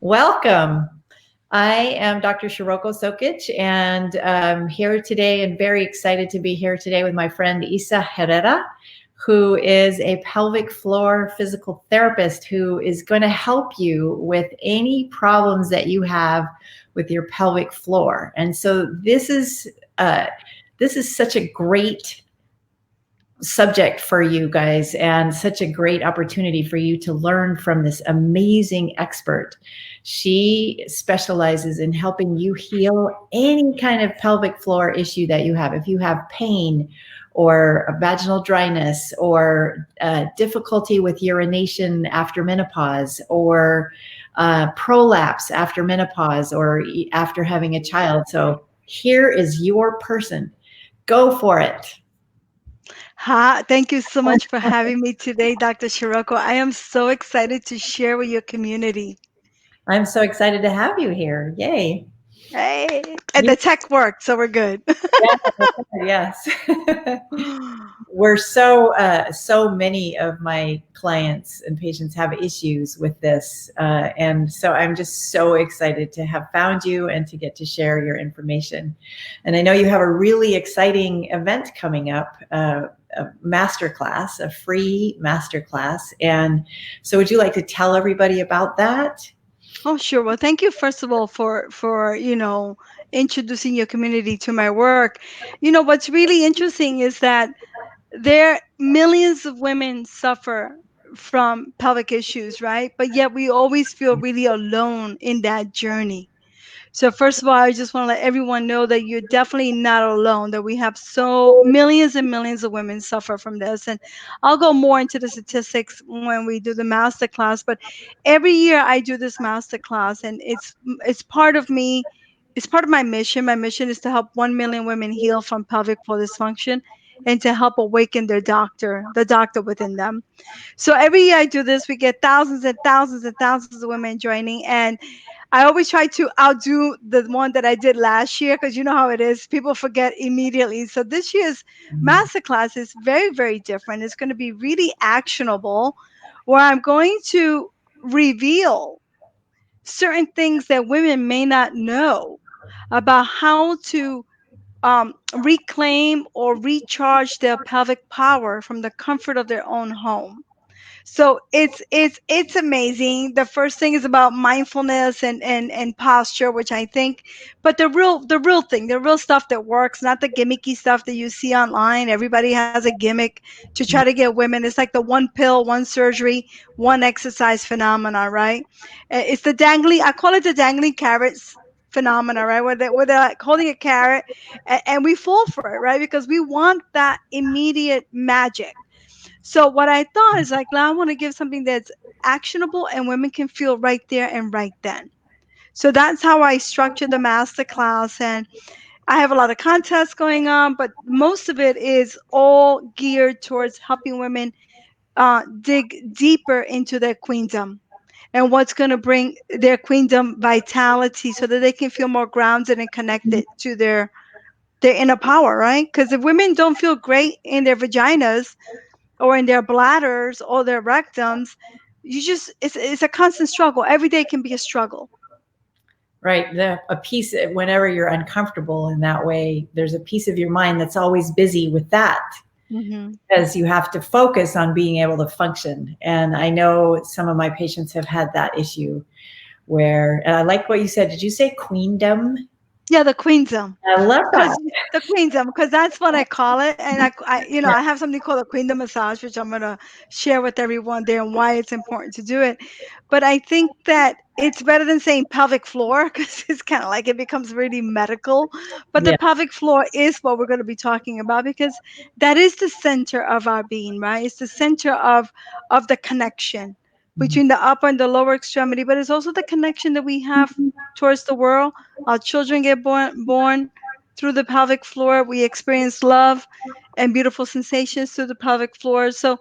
Welcome. I am Dr. Shiroko Sokic, and I'm here today and very excited to be here today with my friend Isa Herrera, who is a pelvic floor physical therapist who is going to help you with any problems that you have with your pelvic floor. And so this is such a great subject for you guys and such a great opportunity for you to learn from this amazing expert. She specializes in helping you heal any kind of pelvic floor issue that you have. If you have pain or a vaginal dryness or difficulty with urination after menopause or prolapse after menopause or after having a child. So here is your person. Go for it. Hi, thank you so much for having me today, Dr. Shiroko. I am so excited to share with your community. I'm so excited to have you here. Yay. Hey, and the tech worked, so we're good. Yes. We're so many of my clients and patients have issues with this. And so I'm just so excited to have found you and to get to share your information. And I know you have a really exciting event coming up, a masterclass, a free masterclass. And so would you like to tell everybody about that? Oh, sure. Well, thank you first of all for introducing your community to my work. What's really interesting is that there millions of women suffer from pelvic issues, right? But yet we always feel really alone in that journey. So first of all, I just want to let everyone know that you're definitely not alone, that we have so millions and millions of women suffer from this. And I'll go more into the statistics when we do the master class. But every year I do this master class, and it's part of me. It's part of my mission. My mission is to help 1 million women heal from pelvic floor dysfunction and to help awaken the doctor within them. So every year I do this, we get thousands and thousands and thousands of women joining. And I always try to outdo the one that I did last year because you know how it is. People forget immediately. So this year's masterclass is very, very different. It's going to be really actionable, where I'm going to reveal certain things that women may not know about how to reclaim or recharge their pelvic power from the comfort of their own home. So it's amazing. The first thing is about mindfulness and posture, which I think, but the real thing, the real stuff that works, not the gimmicky stuff that you see online. Everybody has a gimmick to try to get women. It's like the one pill, one surgery, one exercise phenomena, right? It's the dangly. I call it the dangling carrots phenomena, right? Where they're like holding a carrot, and we fall for it, right? Because we want that immediate magic. So what I thought is like, now I want to give something that's actionable and women can feel right there and right then. So that's how I structured the master class. And I have a lot of contests going on, but most of it is all geared towards helping women dig deeper into their queendom and what's going to bring their queendom vitality so that they can feel more grounded and connected to their inner power, right? Because if women don't feel great in their vaginas, or in their bladders or their rectums, it's a constant struggle. Every day can be a struggle. Right. A piece, whenever you're uncomfortable in that way, there's a piece of your mind that's always busy with that because you have to focus on being able to function. And I know some of my patients have had that issue where, and I like what you said. Did you say queendom? Yeah, the queendom. I love that. The queendom, because that's what I call it. And I have something called a queendom massage, which I'm gonna share with everyone there and why it's important to do it. But I think that it's better than saying pelvic floor because it's kind of like it becomes really medical. But the Yeah. pelvic floor is what we're going to be talking about because that is the center of our being, right? It's the center of the connection between the upper and the lower extremity, but it's also the connection that we have towards the world. Our children get born through the pelvic floor. We experience love and beautiful sensations through the pelvic floor. So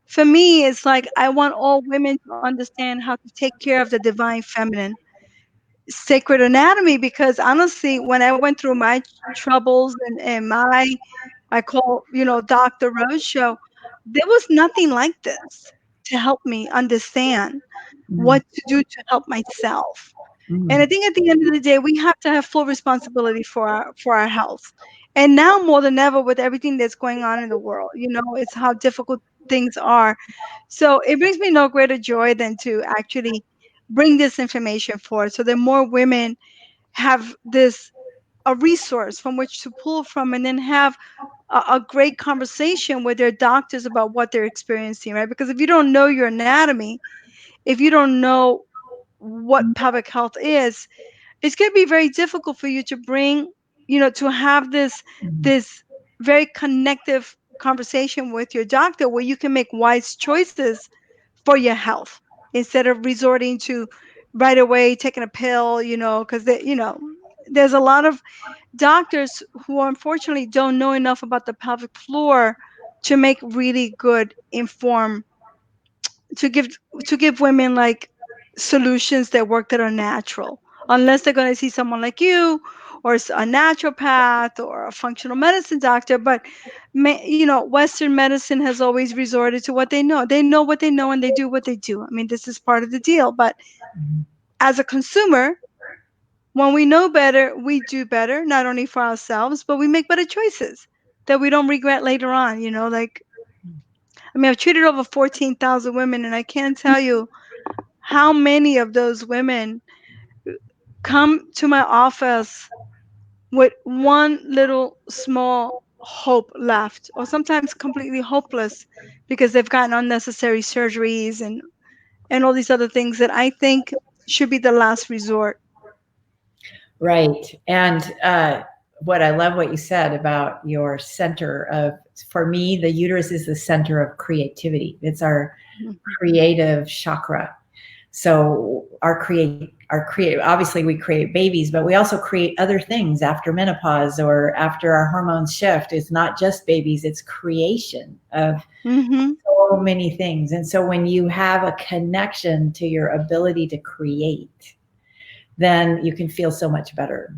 for me, it's like I want all women to understand how to take care of the divine feminine, sacred anatomy, because honestly, when I went through my troubles and my, I call, Dr. Rose show, there was nothing like this to help me understand Mm, what to do to help myself. And I mm, think at the end of the day, we have to have full responsibility for our health. And now more than ever, with everything that's going on in the world, it's how difficult things are. So it brings me no greater joy than to actually bring this information forward so that more women have this a resource from which to pull from, and then have a great conversation with their doctors about what they're experiencing, right? Because if you don't know your anatomy, if you don't know what pelvic health is, it's going to be very difficult for you to bring, to have mm, this very connective conversation with your doctor where you can make wise choices for your health instead of resorting to right away taking a pill, because there's a lot of doctors who unfortunately don't know enough about the pelvic floor to make really good informed to give to give women like solutions that work, that are natural, unless they're going to see someone like you or a naturopath or a functional medicine doctor. But Western medicine has always resorted to what they know. They know what they know and they do what they do. I mean, this is part of the deal. But mm. as a consumer, when we know better, we do better, not only for ourselves, but we make better choices that we don't regret later on. Like, I mean, I've treated over 14,000 women, and I can't tell you how many of those women come to my office with one little small hope left, or sometimes completely hopeless because they've gotten unnecessary surgeries and all these other things that I think should be the last resort. Right. And what I love what you said about your center of, for me, the uterus is the center of creativity. It's our Mhm. creative chakra. So our create obviously we create babies, but we also create other things after menopause or after our hormones shift. It's not just babies, it's creation of Mhm. so many things. And so when you have a connection to your ability to create, then you can feel so much better.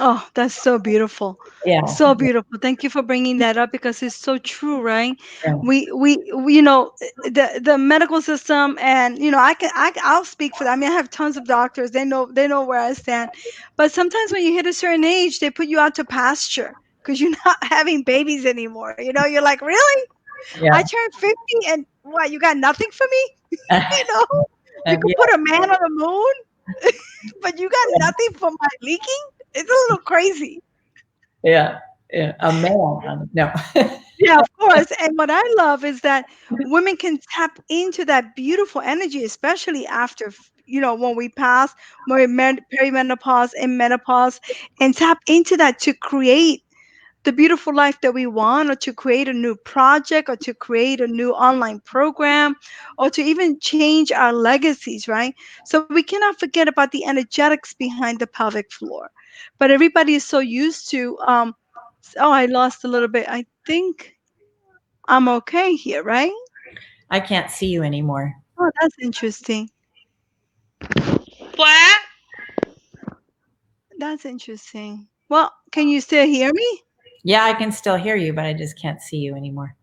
Oh, that's so beautiful. Yeah. So beautiful. Thank you for bringing that up because it's so true, right? Yeah. We the medical system, and I'll speak for that. I mean, I have tons of doctors. They know where I stand. But sometimes when you hit a certain age, they put you out to pasture because you're not having babies anymore. You're like, "Really? I Yeah. turned 50 and what, you got nothing for me?" You know? You could Yeah. put a man on the moon, but you got nothing for my leaking? It's a little crazy. Yeah. Yeah. A man. No. Yeah, of course. And what I love is that women can tap into that beautiful energy, especially after, when we pass, when we're perimenopause and menopause, and tap into that to create the beautiful life that we want, or to create a new project, or to create a new online program, or to even change our legacies, right? So we cannot forget about the energetics behind the pelvic floor. But everybody is so used to, oh, I lost a little bit. I think I'm okay here, right? I can't see you anymore. Oh, that's interesting. What? That's interesting. Well, can you still hear me? Yeah, I can still hear you, but I just can't see you anymore.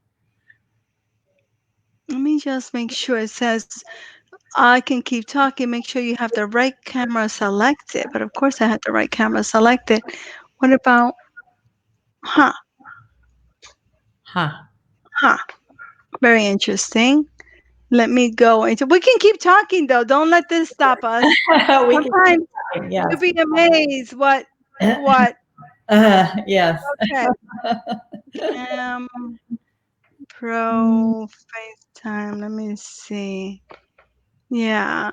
Let me just make sure it says I can keep talking. Make sure you have the right camera selected. But of course, I had the right camera selected. What about, huh? Huh. Huh. Very interesting. Let me go into. We can keep talking though. Don't let this stop us. We can keep Sometimes talking. you'll Yes. be amazed what what. Yes. Okay. Cam Pro FaceTime. Let me see. Yeah.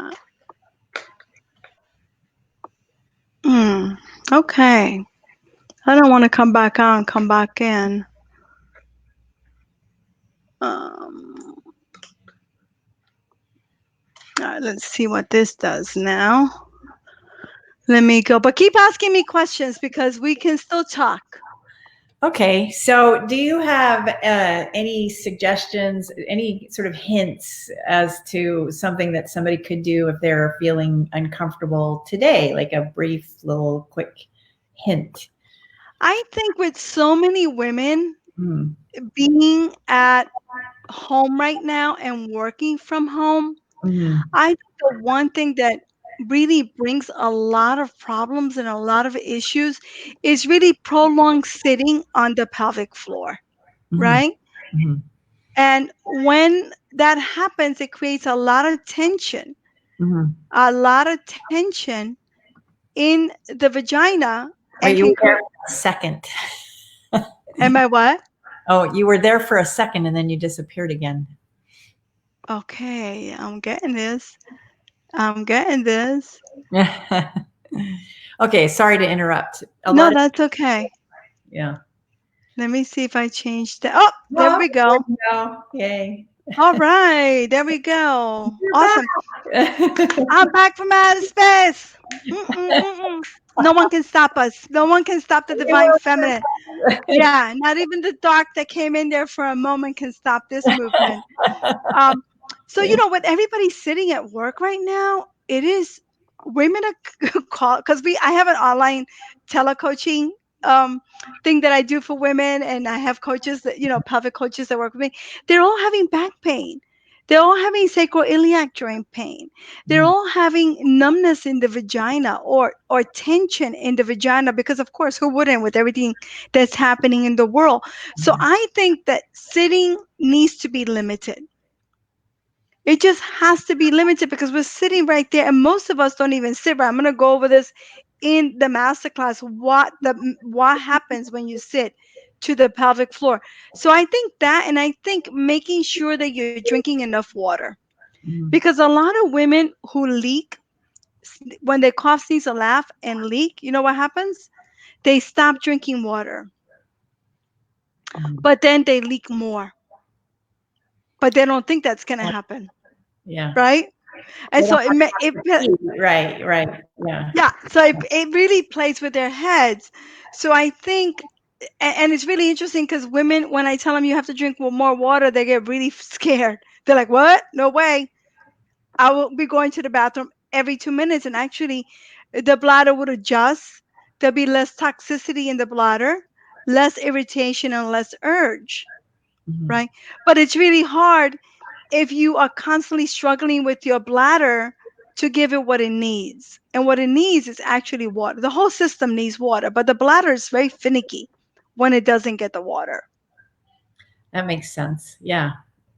Hmm. Okay. I don't want to come back on. Come back in. Um. All right, let's see what this does now. Let me go. But keep asking me questions because we can still talk. Okay, so do you have any suggestions, any sort of hints as to something that somebody could do if they're feeling uncomfortable today, like a brief little quick hint? I think with so many women Hmm. being at home right now and working from home, Mhm. I think the one thing that really brings a lot of problems and a lot of issues is really prolonged sitting on the pelvic floor, Mhm. right? Mhm. And when that happens, it creates Mhm. a lot of tension in the vagina and Wait, you can were there create, for a second. am I what? Oh, you were there for a second and then you disappeared again. Okay, I'm getting this. I'm getting this. Okay, sorry to interrupt. A No, lot of that's okay. yeah. Let me see if I change that. Oh, there Oh, we there go. you go. Yay. All right, there we go. You're Awesome. back. I'm back from outer space. Mm-mm-mm-mm. No one can stop us. No one can stop the You divine were feminine. Yeah, not even the dark that came in there for a moment can stop this movement. Um, so when everybody's sitting at work right now, it is women are call because we I have an online telecoaching thing that I do for women, and I have coaches that pelvic coaches that work with me. They're all having back pain. They're all having sacroiliac joint pain. They're Mhm. all having numbness in the vagina or tension in the vagina because of course who wouldn't with everything that's happening in the world. So I think that sitting needs to be limited. It just has to be limited because we're sitting right there, and most of us don't even sit right. I'm gonna go over this in the masterclass. What happens when you sit to the pelvic floor? So I think that, and I think making sure that you're drinking enough water Mhm. because a lot of women who leak when they cough, sneeze, or laugh and leak, you know what happens? They stop drinking water, Mhm. but then they leak more. But they don't think that's gonna Yeah. happen, Yeah. right? They And so don't have it to eat. Right, right. Yeah. yeah, so it really plays with their heads. So I think, and it's really interesting because women, when I tell them you have to drink more water, they get really scared. They're like, "What? No way! I will be going to the bathroom every 2 minutes." And actually, the bladder would adjust. There'll be less toxicity in the bladder, less irritation, and less urge, Mhm. right? But it's really hard if you are constantly struggling with your bladder to give it what it needs. And what it needs is actually water. The whole system needs water, but the bladder is very finicky when it doesn't get the water. That makes sense. Yeah.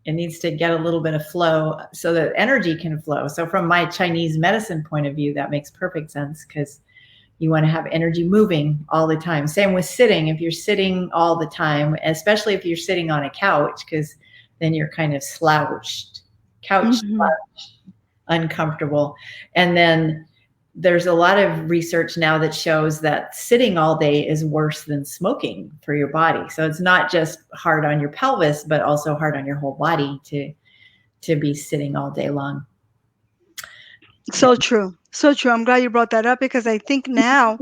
It needs to get a little bit of flow so that energy can flow. So, from my Chinese medicine point of view, that makes perfect sense because you want to have energy moving all the time. Same with sitting. If you're sitting all the time, especially if you're sitting on a couch, because then you're kind of slouched, couch Hmm. slouched, uncomfortable. And then there's a lot of research now that shows that sitting all day is worse than smoking for your body. So it's not just hard on your pelvis, but also hard on your whole body to be sitting all day long. So true. So true. I'm glad you brought that up because I think now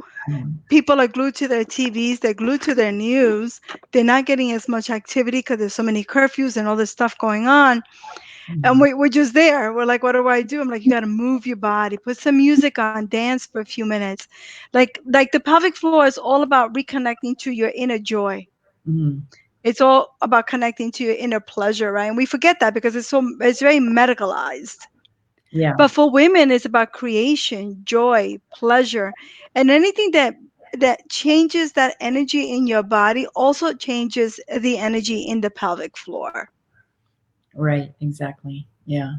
people are glued to their TVs, they're glued to their news. They're not getting as much activity because there's so many curfews and all this stuff going on. And we're just there. We're like, what do I do? I'm like, you got to move your body, put some music on, dance for a few minutes. Like the pelvic floor is all about reconnecting to your inner joy. Mhm. It's all about connecting to your inner pleasure, right? And we forget that because it's very medicalized. Yeah, But for women, it's about creation, joy, pleasure, and anything that changes that energy in your body also changes the energy in the pelvic floor. right, exactly. Yeah.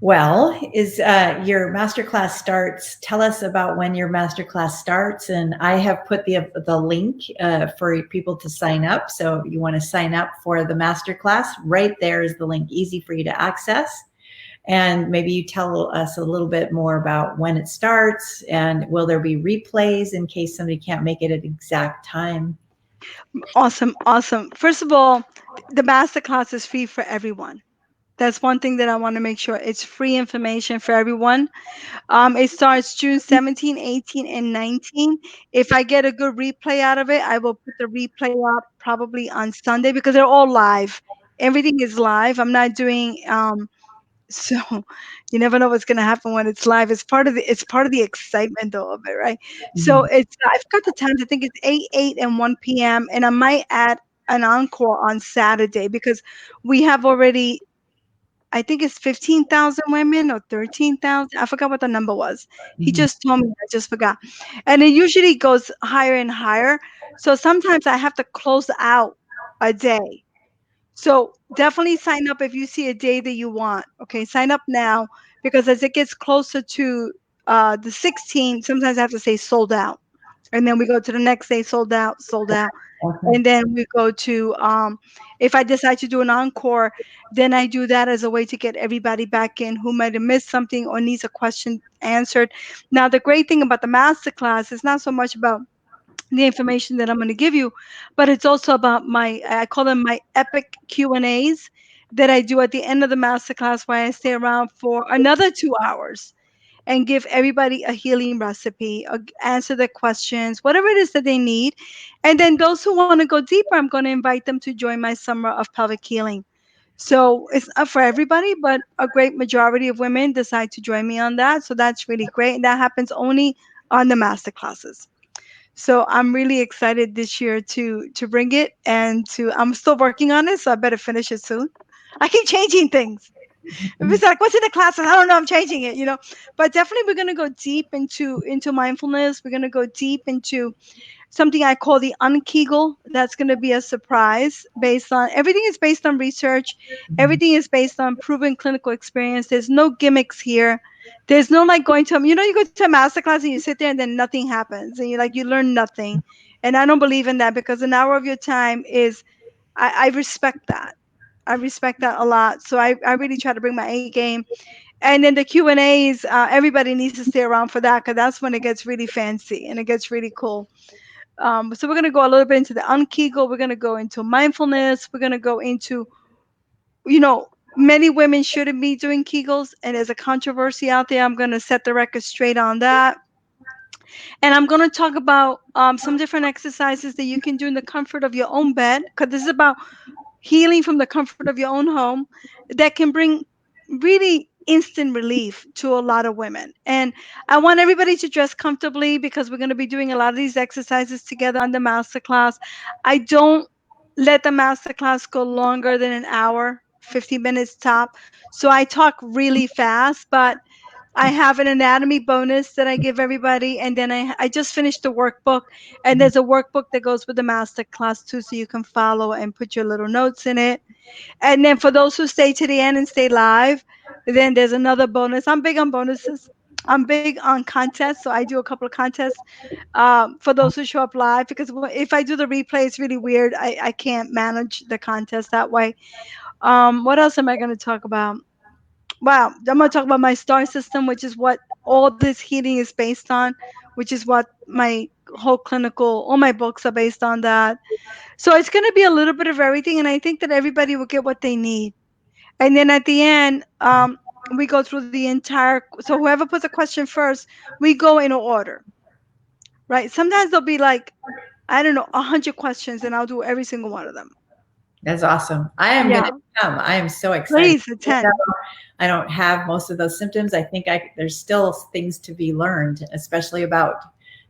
Well, is your masterclass starts? Tell us about when your masterclass starts, and I have put the link for people to sign up. So if you want to sign up for the masterclass, right there is the link, easy for you to access. And maybe you tell us a little bit more about when it starts, and will there be replays in case somebody can't make it at exact time? Awesome, awesome. First of all, the masterclass is free for everyone. That's one thing that I want to make sure it's free information for everyone. It starts June 17, 18, and 19. If I get a good replay out of it, I will put the replay up probably on Sunday because they're all live. Everything is live. I'm not doing so you never know what's going to happen when it's live. It's part of the excitement though of it, right? So Mhm. it's I've got the times. I think it's 8 and 1 p.m. and I might add an encore on Saturday because we have already I think it's 15,000 women or 13,000. I forgot what the number was. He Mhm. just told me, I just forgot. And it usually goes higher and higher. So sometimes I have to close out a day. So definitely sign up if you see a day that you want. Okay, sign up now because as it gets closer to the 16th, sometimes I have to say sold out. And then we go to the next day, sold out, sold out. Okay. And then we go to if I decide to do an encore, then I do that as a way to get everybody back in who might have missed something or needs a question answered. Now, the great thing about the masterclass is not so much about the information that I'm going to give you, but it's also about my, I call them my epic Q&As that I do at the end of the masterclass where I stay around for another 2 hours and give everybody a healing recipe, answer their questions, whatever it is that they need. And then those who want to go deeper, I'm going to invite them to join my summer of pelvic healing. So it's not for everybody, but a great majority of women decide to join me on that. So that's really great. And that happens only on the master classes. So I'm really excited this year to bring it and to I'm still working on it, so I better finish it soon. I keep changing things. If it's like, what's in the classes? I don't know. I'm changing it. But definitely, we're gonna go deep into mindfulness. We're gonna go deep into something I call the unkegel. That's gonna be a surprise based on everything is based on research. Mhm. Everything is based on proven clinical experience. There's no gimmicks here. There's no like going to you go to a master class and you sit there and then nothing happens and you learn nothing. And I don't believe in that because an hour of your time is I respect that. I respect that a lot. So I really try to bring my A game. And then the Q&As, everybody needs to stay around for that because that's when it gets really fancy and it gets really cool. So we're going to go a little bit into the unkegel. We're going to go into mindfulness. We're going to go into, many women shouldn't be doing Kegels. And there's a controversy out there. I'm going to set the record straight on that. And I'm going to talk about some different exercises that you can do in the comfort of your own bed because this is about healing from the comfort of your own home that can bring really instant relief to a lot of women. And I want everybody to dress comfortably because we're going to be doing a lot of these exercises together on the masterclass. I don't let the masterclass go longer than an hour, 50 minutes top. So I talk really fast, but I have an anatomy bonus that I give everybody, and then I just finished the workbook, and there's a workbook that goes with the master class too, so you can follow and put your little notes in it. And then for those who stay to the end and stay live, then there's another bonus. I'm big on bonuses. I'm big on contests, so I do a couple of contests for those who show up live because if I do the replay, it's really weird. I can't manage the contest that way. What else am I going to talk about? Wow, I'm going to talk about my star system, which is what all this healing is based on, which is what my whole clinical, all my books are based on that. So it's going to be a little bit of everything, and I think that everybody will get what they need. And then at the end, we go through the entire. So whoever puts a question first, we go in order, right? Sometimes there'll be like I don't know 100 questions, and I'll do every single one of them. That's awesome. I am going to Yeah, come. I am so excited. please attend. I don't have most of those symptoms. I think there's still things to be learned, especially about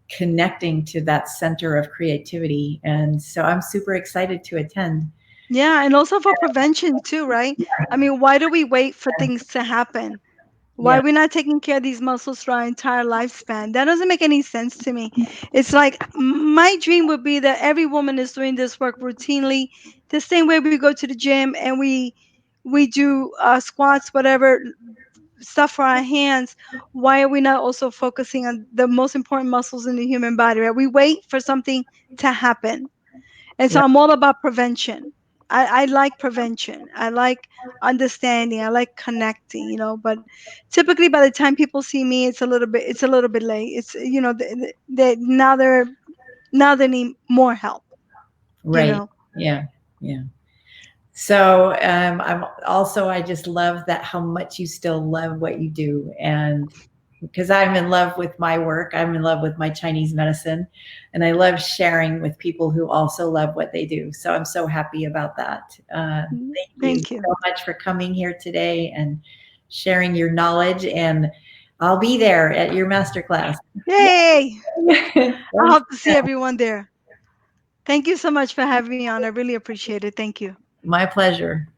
connecting to that center of creativity. And so I'm super excited to attend. Yeah, and also for prevention too, right? I mean, why do we wait for things to happen? Why Yeah, are we not taking care of these muscles for our entire lifespan? That doesn't make any sense to me. It's like my dream would be that every woman is doing this work routinely, the same way we go to the gym and we do squats, whatever stuff for our hands. Why are we not also focusing on the most important muscles in the human body? Right? We wait for something to happen, and so right, I'm all about prevention. I like prevention. I like understanding. I like connecting, but typically by the time people see me, it's a little bit late. It's, now they need more help, you right. know. Yeah, yeah. So I just love that how much you still love what you do. And because I'm in love with my work, I'm in love with my Chinese medicine, and I love sharing with people who also love what they do. So I'm so happy about that. Thank you Thank you. so much for coming here today and sharing your knowledge. And I'll be there at your masterclass. Yay. Yeah. I hope to see everyone there. Thank you so much for having me on. I really appreciate it. Thank you. My pleasure.